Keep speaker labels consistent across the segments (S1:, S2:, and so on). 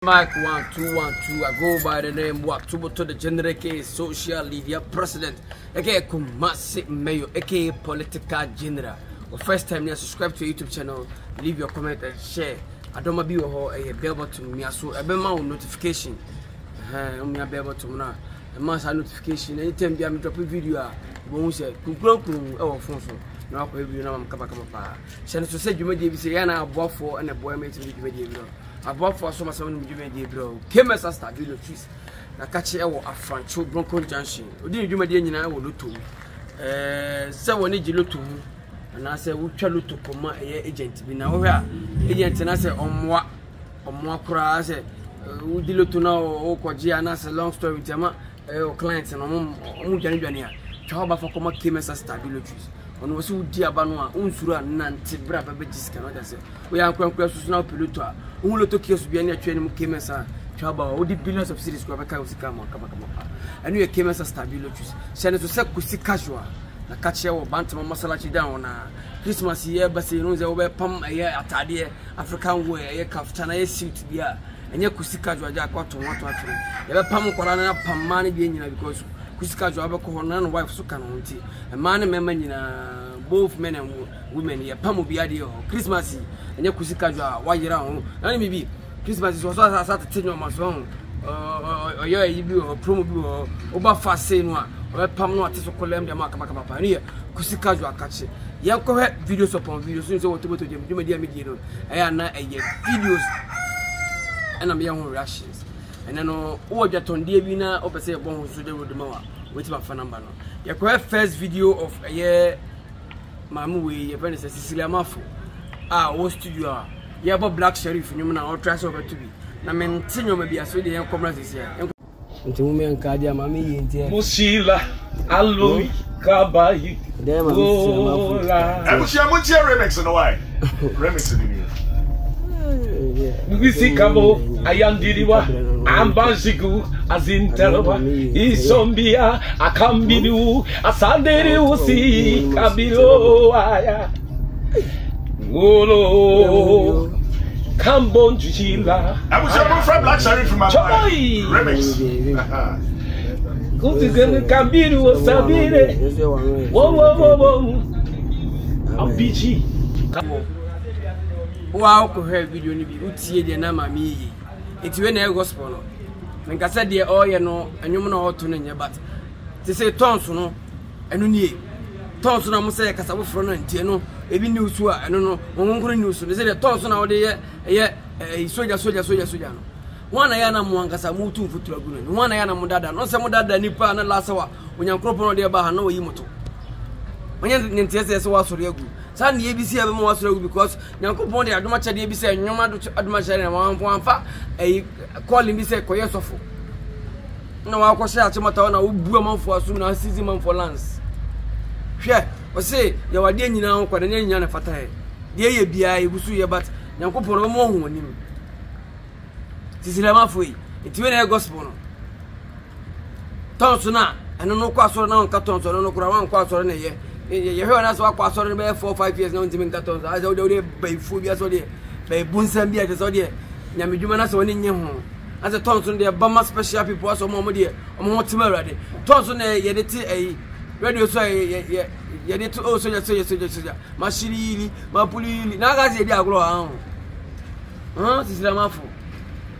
S1: Mike 1212. I go by the name Watubo to the General K Social Media President. Aka Kumasi Mayo, aka Political General. Well, first time you subscribe to YouTube channel, leave your comment and share. I don't be a bell button me so a bell notification. Me a bell button now. A mass notification. Anytime I drop a video, won't say our phone. No, I'm coming. Since you said you made a boy for and a boy made video. I bought for some bro. Came as a star video trees. I catch a front show Bronco Junction. Didn't you make any I will look to? So when you look to me, and I said, we shall look to command agent. Be now agent, and I said, on more cries. We did look to know, oh, Koja, and I said, long story with your clients and on January. Chaba for Coma came as a star video trees. On was so dear Banua, Unsura, Nanti, Brava, Betis cannot say. We are going to now Pilutua. Ulo Tokyo be any training came as a trouble, all the billions of cities come. And you came as a stability. Send it to Sekusi casual. The catcher or Bantam Masalachi down. Christmas year, but you know, they were pump a year at Adia, African way, a caftana suit there. And you could see casual jack what to want to actually. You have Pam Corana, Pam money being because Kuska Jabako, and wife Sukanti, a man and men both men and women here, Pam Biadio, Christmas, and you could see casual, why you're around. And maybe Christmas was also a thing on my phone, or you or promo or Baffa saying one, or Pam not to column the Macamacapa here, Kusi casual catch it. You have videos upon videos, so to go to them, you may dear I am not a videos, and I'm young Russians. And I know all that on Diabina, or say a bone to the Rodemoa, with my phone number. You have first video of a year, Mamu, your friend is Cecilia Mafu. What studio? You have a black sheriff, you know, or trash over to be. I mean, Tino may be a Swedish young comrade this year. Into women, Kadia, Mammy, and Musila, Alloy, Kabai, I wish I would share remix in a way. Remix in the we see Cabo, I am Didiwa, I'm Bansiku, as in Teraba, is Zombia, I come be you, a Sunday you see, Cabilo, Olo, Cambon Chila. I was your friend Black Sheriff from my remix. Go to the Cambiru, Sabine, whoa, I'm BG. Wow, could have video ni bi utie de na mami enti we na gospel no nka say de o ye no anyum na oto no nye but te say tons no enu nie tons na mo say kasa wofro no ntie no ebi news a enu no wonkono news no say de tons na wo de ye soja no wana ya na mo ankasa mu tu futu agu no wana ya na mo dada no say mo dada nipa na lasawa onyankropo no de ba ha na wo yi moto onye ntie say so wasori agu San the ABC have more because Yankopon de Aduma Chadi ABC and Yoma Aduma Chadi and Wamfa a calling me say Koyasofo. No, I'll share Tomatana who blew a month for soon as season month for Lance. Share or say you are dear now, Quadanian Fatah. Dear BI, Busuya, but Yankopon more on him. This is a mafui, it's when I gospel. Tonsona, and no quasso now, Catons or no Crown quasso in a year. You heard us walk past 4 or 5 years now in Cartons. I told you by Fubias or by Bunsambia, the Sodia, Yamijumanas or in Yam. As a Tonson, the Bama special people, so more dear, or more tomorrow. Tonson, a radio say, Yet also, Machili, Mapuli, Nagazi, Diagro. This is a mafu.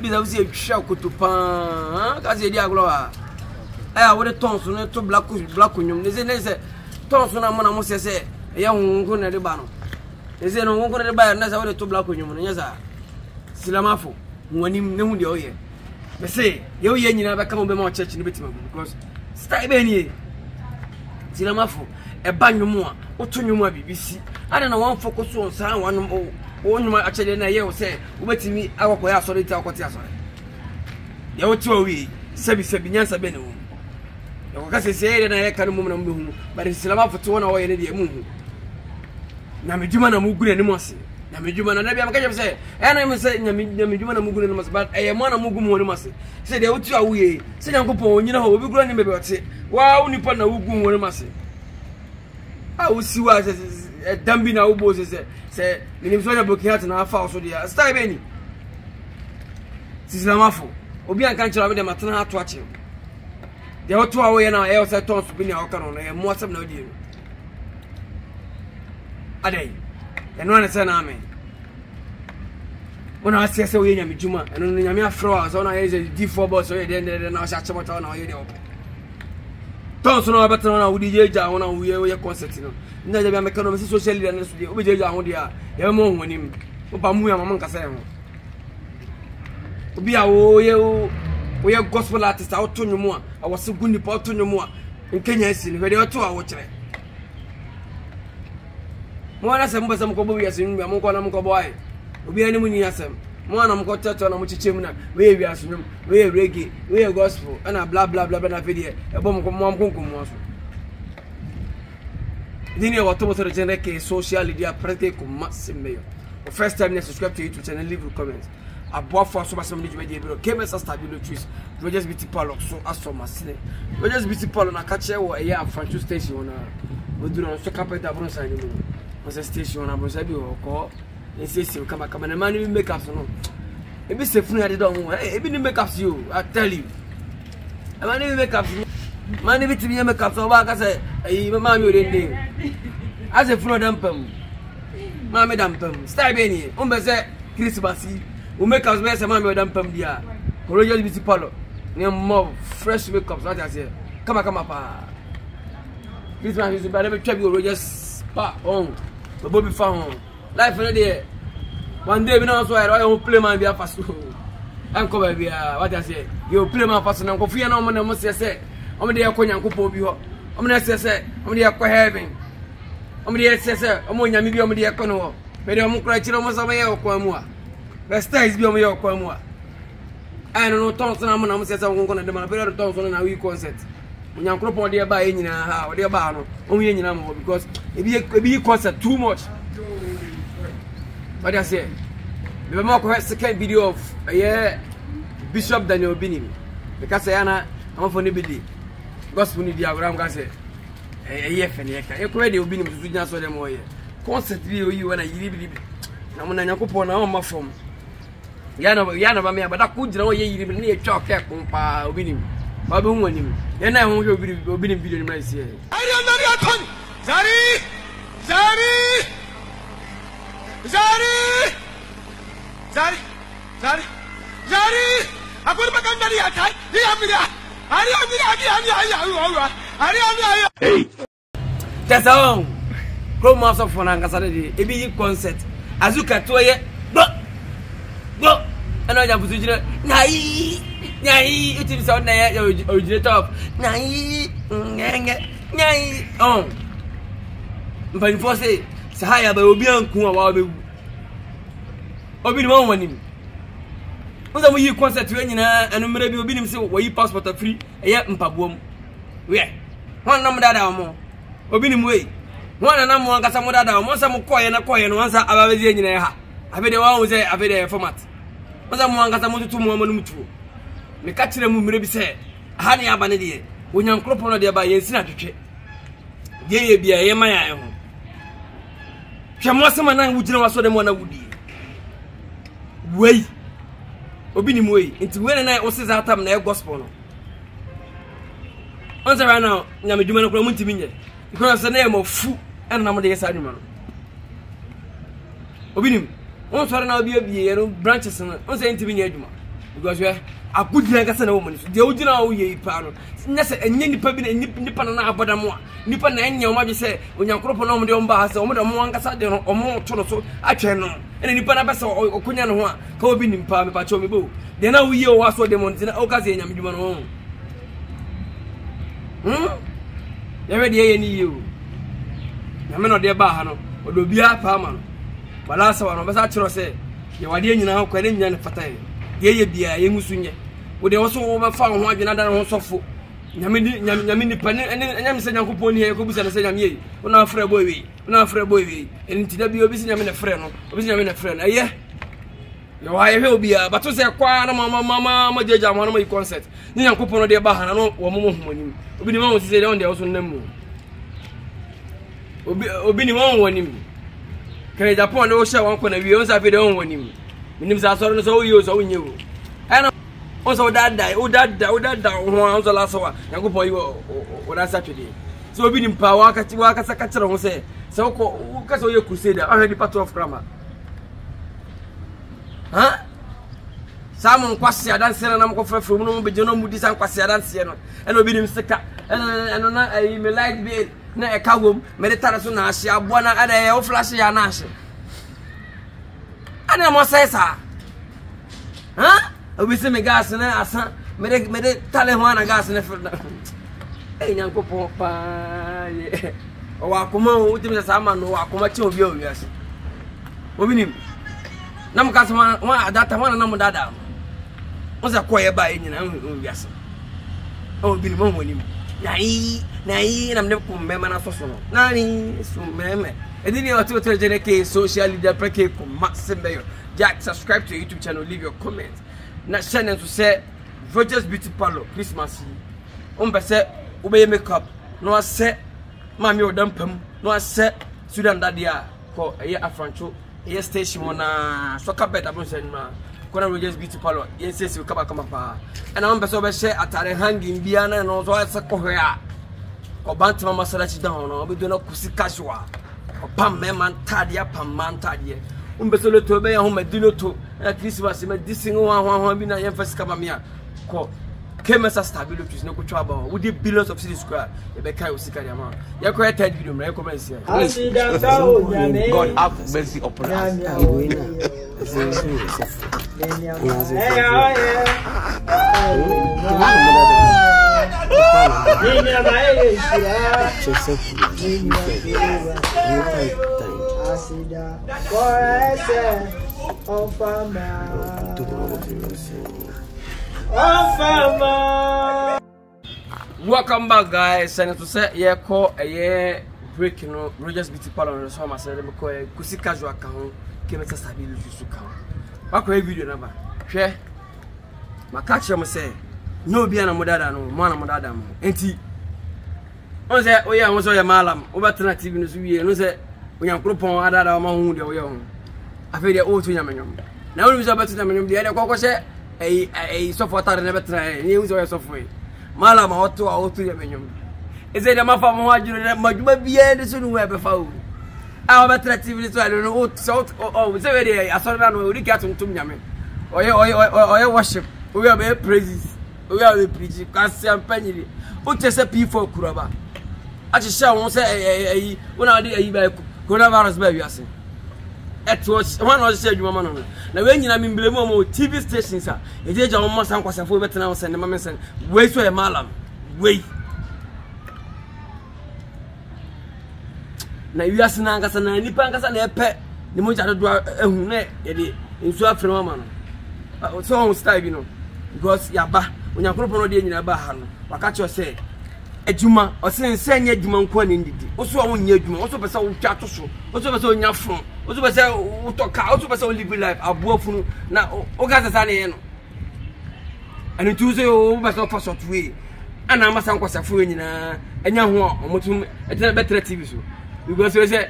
S1: This is a shock to pan, Gazi Diagro. I would a Tonson to black union. They say, Tonsona Mona Mose say, a young gun at the bano. They say, no one could buy another to black union. Yes, sir. Silamafu, when you know the oye. They say, you never come over more church in the Bitman because stay any Silamafu, a banyo more, or two new BBC. I don't know one focus on someone one actually in a year say, wait me, I will ask sorry to our quarter. You are two we, Sabinansa Beno. Because say that I can't move, but it's still about for 2 hours in the moon. Namijumana Mugu and Mossy. Namijumana, I can say, and I'm saying Namijumana Mugu and Moss, but I am one of Mugu Mossy. Say they would tell we, say Uncle Pon, you know, we'll be growing about it. Wow, Nippon Ugu Mossy. I will see what a Dambina Ubos say, the name of Booking out and half house or the style any. Sisamafo obi an kan chira me de matena ato ache de oto awo ye na e o se tons bi ne aka no e mo asem na odi adai eno na se na me ona asese wo ye nyame juma eno no nyame afro a so na ye D4 boss so ye de na o sha chemota na o ye de o tons no abetena na wudi je ja wona wo ye concert no nda je bi ameka no me social leader na so de obi je ja ho de a ye mo honim o ba mu ya mama nkasa ye ho obi a wo ye gospel artist a oto nwomu a awose guni pa oto nwomu a nkenya asi ni hwede oto a wo kire mo na sem basam ko bo wi asu nwa mo ko na mo ko boy obi ani mu ni asem mo na mo ko teto na mo chiche mu na we wi asu nwum we reggae we gospel na bla bla bla na fedi e bo mo ko mo konkom so dini e wato mo so generate social media prete ko massive first time you subscribe to YouTube channel, leave a comment. Above for so much money, KMS stabilo trees. We just be tipalo so as for my city. We just be tipalo na catch or a year from station. We do not so carpet that bronze anymore. Was a station on Abusabi or call. And say, come and man, you make up no. It be safe at the door. It be make up you, I tell you. A man, you make up. Man, if it be make up so back, I say, mamma, you didn't. As a floor dumpum. Mamma dampum. Stay any. Say Christmas. We make us best. Mamma dampum dia. Courageous busy palo. Near more fresh wake up. What I say. Come up. Christmas is better. Try you just pa on. The Bobby found life in a day. One day we know so I will play man be a fast. I'm coming be what I say. You play man fast and go free and I'm must say. I'm there going to go be. I'm not say. I'm there go heaven. I'm there say. I'm on maybe I'm there kono. Maybe I'm cry chiro mo sama ye okwamu. The stars be o me okwamu. I don't know tongues na mo na mo say I'm going to dem na period tongues na we concert. Unyankropon dey ba e nyina ha o dey ba no o hu ye nyina mo because e be concert too much. What I say? The more second video of Bishop Daniel Binim because I am for nobody gospel ni dia gram say fene e ka e ko dey Binim to nya so dem o ye concert bi o yi wana yiri bi na mo na Nyankopon na o ma from ya na ba me abada ko jira o ye yiri bi na e twa o ke kompa Binim ba be hu anim ye na hu hwe Binim video ni ma sie
S2: Zari! I put my gun down the attack. Hey!
S1: That's all. Come off of Fonanga Saturday. A big concert. As you can to it. Go! And I have position. Nai! It is on the originator of Nai! Oh! But before say, Sahaya, but will be on Kuma. Obi no one him. Oza mo yi concert we nyina anumre bi obi nim se wo yi passport free eye mpabuom. We. Won nam dada mo. Obi nim we. Won na mo angasa mo dada mo sa mo koye no ansa ababezi nyina ha. Abede wa wo se abede format. Oza mo angasa mo tutu mo no mutuo. Me ka kire mu mre bi se ha ne aba ne de. Onyankropo no de ba yensi na twetwe. De ye bia ye man ya ho. Hwe mo se manan wugina waso de mo na wudi. Way obi ni moyi nti we na o sesa atam na e gospel no on say right now nyame dwuma no kura mu ntimi nye because na e mo fu en na mo de yesa dwuma no obi ni on sore na obi abie no branches no on say ntimi nye dwuma because we akudina kasa na wo mo ni de ogina wo ye ipa no nya se enye nipa bi na nipa na aboda mo nipa na enye o ma bi se onyankropo na mo de o mba ha se o mo de mo ankasa de no o mo to no so atwe no ene nipa na besa okunya no ho a ka obi nimpa me pa cho me bo de na wo ye o waso de mo ntina o ka se nyame dwuma no ya we de ye ni ye o nyame no de ba ha no o do bia pa ma no wala sa wa no besa chiro se ye wade nyina ho kwa ne nya ne fata ye bia ye ngusu nye wo de wo so wo ba fa ho adwena da ho sofo nyame ni pane nyame se Nyankopon ni he ko busa na se nyame ye una frɛ boy we enti da bi obi se nyame na frɛ no obi se nyame na frɛ no ye wa ye obi a bato se kwa na mama jeja mo na mo concert ni Nyankopon no de ba ha na no wo mo homanim obi ni mo se de on de wo so nam mu obi ni mo wonim kan Japan no wo hye won ko na wi on sa fe de on wonim minim sa so no so wo yi o so wo nye wo ana Also that die, oh that one so last one. You go for you or that Saturday. So we in power waka sakatira won say ko ka so you crusader already part of grammar. Huh? Samon kwase adanse na nam ko frefre mu no be jono mu disan kwase adanse no. E no bi nim sika. E no na I me like be na e ka wom me de tare so na ahye abo na ada e o flash ya na ahye. Ana mo say sa. Huh? We say me gas na asan me de tale ho na gas na freda. Eh nyanko pa ye. O wa kuma o timi sa ma no wa kuma che obi o wiase. Obi nim. Nam ka so wa data wa na nam dada. O za koye ba yin na wiase. Obi nim mo nim. Nai nam ne ko me ma na so so no. Nani so me. Edini o to jene ke social media preke ko Maximbeyo. Jack, subscribe to your YouTube channel, leave your comments. Na channel to say Virgins Beauty Parlor Christmas. Say ube makeup. No say mami odampam. No say Sudan dadia ko eye afrancho. Eye station na soka bed abon say na. Kona Virgins Beauty Parlor. Yen say we kaba pa. And I'm be say atare hanging bia na no so say ko hwea. Ko bantama masala chi down no be do na kusi casual. Ko pam me man tadia pam man tadia. Umbesolo to be ya homa dino to Christmas me disingo wan bi na yen fasika ba me a ko kemesa stability no ko twa ba wo dey billions of cities square e be kai osika dia ma ye ko third video me recommend here God have mercy upon us Welcome back, guys. And to say, yeah, call a break, you know, Virgins Beauty Parlor. So I said, I'm going to see casual account. Came to stability to count. What can video number? Share. My catcher must say, no, be an amodada, no, one amodada. Enti. On say, oh, yeah, I was a malam. Over TV news, you say, when you're propon, I don't know who you're young. I feel the old to Yaman. Now, we was about to them, the other cocoa say, a software never try, news or software. Malam or to Yaman. Is it a mafia more that be the soon web before? Our better activity, I don't know, salt or it's already I saw that we get to Yaman. Or worship, we are very praises, we are preaching, Cassian Penny. What just a P4 Kuraba? I just shall won't say when I did a coronavirus baby. I say. It was one was said, you man. Now, when you mean TV stations, it is almost unconscious for better now. Send the mamma send, wait for a malam. Wait. Now, you are Sanangas and any pangas and a pet. The most I do a net, in so after woman. So on style, you know, because Yaba, when you're proper in a bahan, Wakacho say. Ejuma o se nse nya ejuma nko na ndidi oso a wonya ejuma oso pese wo twa to so oso pese onya fun oso pese wo toka oso pese wo live life abuafunu na o ga sasa ne no ani tu se o pese fa short way ana amasa nkwasafo nyina enya ho omotum etena better TV so because we say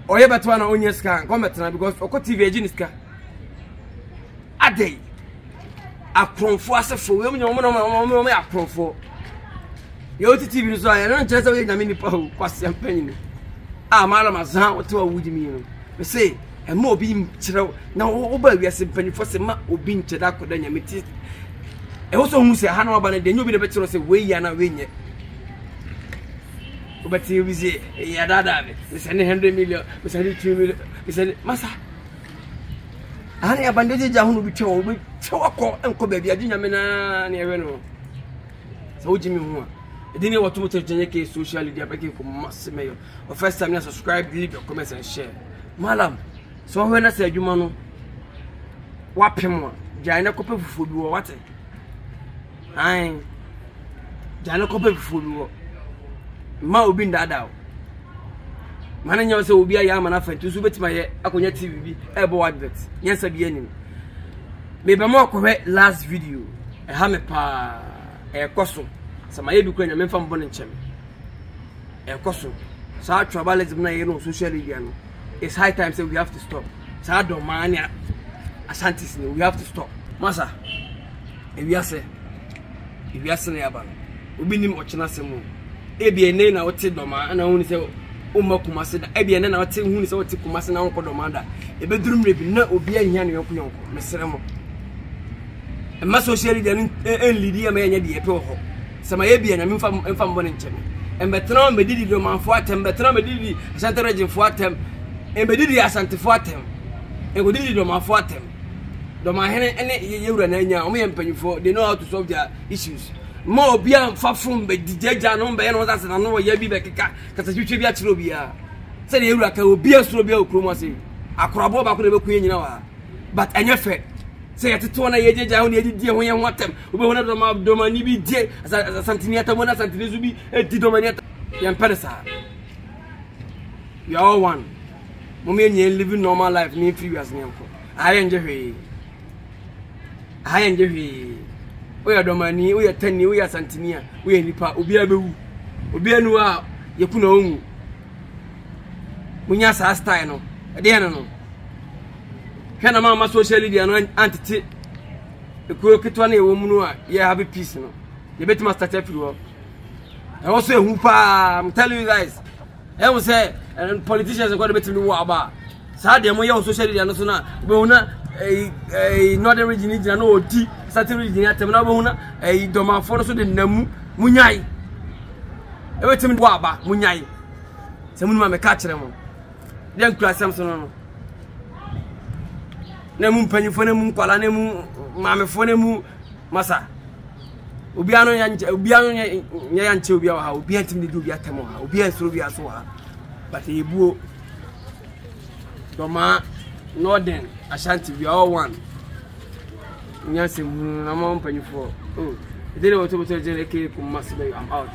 S1: oye betwa na onya ska nko metena because oko TV agi ni ska adey akronfo asefo we onya omo akronfo yo TV so I don't just say na me nipa kwase ampanyi ah mala mazan o te wa wudi mi no we say e ma obi nkyerɛw na wo ba wiase mpanyi fo se ma obi nkyerɛ akoda nya meti e wo so hu se ha na ba na de nyobi na be kyerɛ se we ya na we nye o ba ti wi se ya dada be we say 100 million we say 2 million we say masa ani abandeje ja hu no bi twɛ wo bi twɛ akɔ enko ba bi aginya me na ne ewe no so wo jimi hu a Didn't know what to take social media breaking for Maximbeyo. Or first time you subscribe, leave your comments and share. Malam, so when I say you mano, what him? Jana copy for you or what? Aye, Jana copy for you. Ma will be that out. Mananya so will be a young man after to submit my Akonya TV, ebo adverts. Yes, I be enemy. Maybe more correct last video. A hammer a costume. Some I be going from Bonichem. A costume. So tribalism na you know social media. It's high time say we have to stop. So I don't mind Ashantis we have to stop. Masa. ewiase na yaba no obi nim ochena semu ebi ene na wote doma na hu ni se umma kumase da ebi ene na wote hu ni se wote kumase na wonko doma da ebeduru mrebi na obi ahia ne yonko mesere mo emma social media en lidi ya ma nya de epe ho sama ebi anya mfa mbo ne ncheme embetena medidi doma fo atem embetena medidi asante region fo atem embedidi asante fo atem engodidi doma fo atem doma hene ene yewura na nya omo yempanyifo they know how to solve their issues mo obia fa from be dijeja no be no zase na no ya bi be keka kasa twitwe bi atiro bia se de yewura ka obia suro bia okromo ase akorabo ba ko de be ku nyina wa but anya fe se yeteto na yejeja ho na yedidi ho ye ho atem obe ho na doma ni bi die santini atamo na santini zu bi edi doma ni yemperesa we are all one mo me nye living normal life ni free as nyamko aye nje hwe oya domani oya tani oya santinia oya nipa obi abewu obi anu a yekuna onwu munya sa style no de no hwe na mama social media no antete ekuo ketwa na ewo mu no a ye have peace no ye betima start up wo I also ehu pa I'm telling you guys I will say politicians are going to be telling you about sa de mo ye on social media no so na be una northern region jina no odi certain region atem na bo huna domafo no so de namu munyai e wetim bo aba munyai se munuma me ka kire mo de nkura sam so no na mu mpanyifo na mu nkwala na mu mamefo na mu masa obi anu nya yanche obi ha obi antim de obi atem ha obi ansoro obi aso ha but ebuo doma northern Ashanti, we are all one. Yes, I'm on penny for. Oh, they don't want to tell you, I'm out.